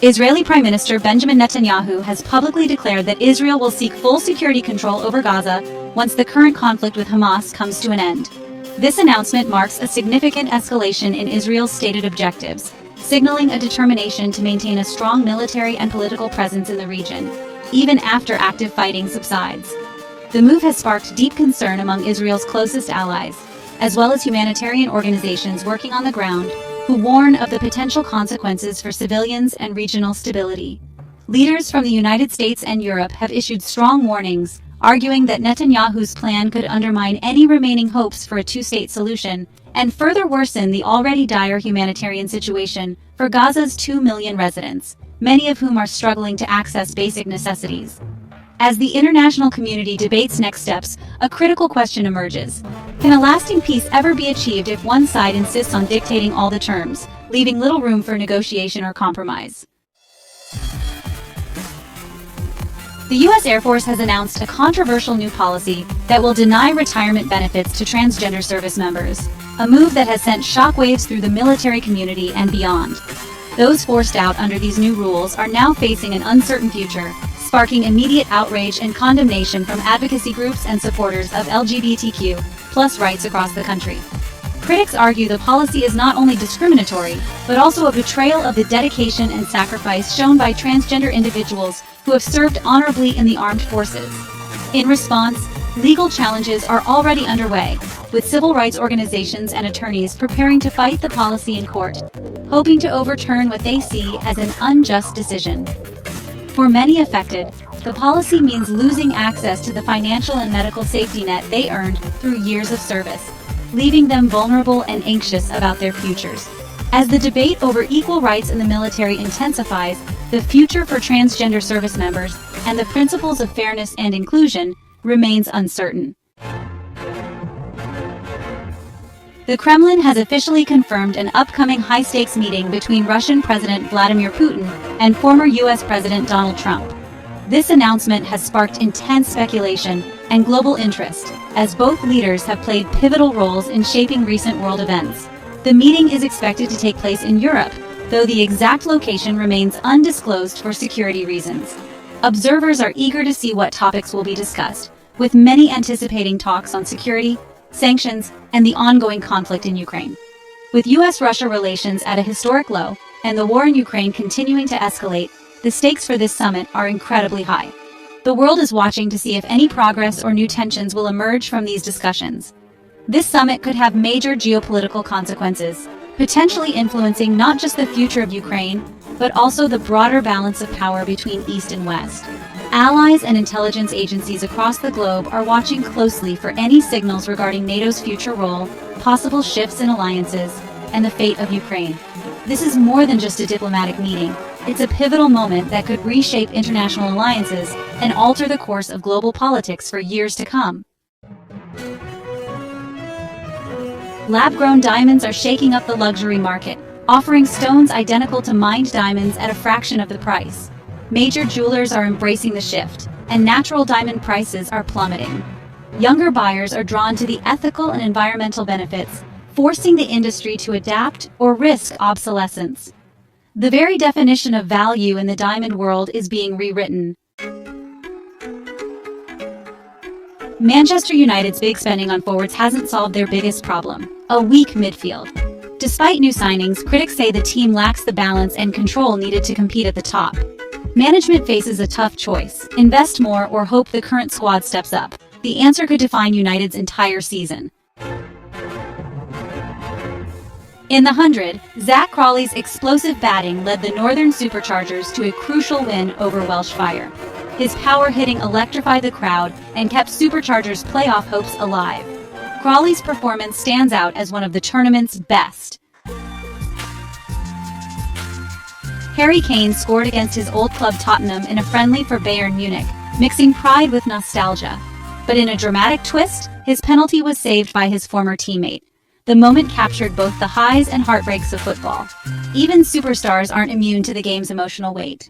Israeli Prime Minister Benjamin Netanyahu has publicly declared that Israel will seek full security control over Gaza once the current conflict with Hamas comes to an end. This announcement marks a significant escalation in Israel's stated objectives, signaling a determination to maintain a strong military and political presence in the region, even after active fighting subsides. The move has sparked deep concern among Israel's closest allies, as well as humanitarian organizations working on the ground, who warn of the potential consequences for civilians and regional stability. Leaders from the United States and Europe have issued strong warnings, arguing that Netanyahu's plan could undermine any remaining hopes for a two-state solution and further worsen the already dire humanitarian situation for Gaza's 2 million residents, many of whom are struggling to access basic necessities. As the international community debates next steps, a critical question emerges. Can a lasting peace ever be achieved if one side insists on dictating all the terms, leaving little room for negotiation or compromise? The U.S. Air Force has announced a controversial new policy that will deny retirement benefits to transgender service members, a move that has sent shockwaves through the military community and beyond. Those forced out under these new rules are now facing an uncertain future, sparking immediate outrage and condemnation from advocacy groups and supporters of LGBTQ+ rights across the country. Critics argue the policy is not only discriminatory, but also a betrayal of the dedication and sacrifice shown by transgender individuals who have served honorably in the armed forces. In response, legal challenges are already underway, with civil rights organizations and attorneys preparing to fight the policy in court, hoping to overturn what they see as an unjust decision. For many affected, the policy means losing access to the financial and medical safety net they earned through years of service, leaving them vulnerable and anxious about their futures. As the debate over equal rights in the military intensifies, the future for transgender service members and the principles of fairness and inclusion remains uncertain. The Kremlin has officially confirmed an upcoming high-stakes meeting between Russian President Vladimir Putin and former U.S. President Donald Trump. This announcement has sparked intense speculation and global interest, as both leaders have played pivotal roles in shaping recent world events. The meeting is expected to take place in Europe, though the exact location remains undisclosed for security reasons. Observers are eager to see what topics will be discussed, with many anticipating talks on security, sanctions, and the ongoing conflict in Ukraine. With U.S.-Russia relations at a historic low and the war in Ukraine continuing to escalate, the stakes for this summit are incredibly high. The world is watching to see if any progress or new tensions will emerge from these discussions. This summit could have major geopolitical consequences, potentially influencing not just the future of Ukraine, but also the broader balance of power between East and West. Allies and intelligence agencies across the globe are watching closely for any signals regarding NATO's future role, possible shifts in alliances, and the fate of Ukraine. This is more than just a diplomatic meeting. It's a pivotal moment that could reshape international alliances and alter the course of global politics for years to come. Lab-grown diamonds are shaking up the luxury market, offering stones identical to mined diamonds at a fraction of the price. Major jewelers are embracing the shift, and natural diamond prices are plummeting. Younger buyers are drawn to the ethical and environmental benefits, forcing the industry to adapt or risk obsolescence. The very definition of value in the diamond world is being rewritten. Manchester United's big spending on forwards hasn't solved their biggest problem, a weak midfield. Despite new signings, critics say the team lacks the balance and control needed to compete at the top. Management faces a tough choice: invest more or hope the current squad steps up. The answer could define United's entire season. In the 100, Zach Crawley's explosive batting led the Northern Superchargers to a crucial win over Welsh Fire. His power hitting electrified the crowd and kept Superchargers' playoff hopes alive. Crawley's performance stands out as one of the tournament's best. Harry Kane scored against his old club Tottenham in a friendly for Bayern Munich, mixing pride with nostalgia. But in a dramatic twist, his penalty was saved by his former teammate. The moment captured both the highs and heartbreaks of football. Even superstars aren't immune to the game's emotional weight.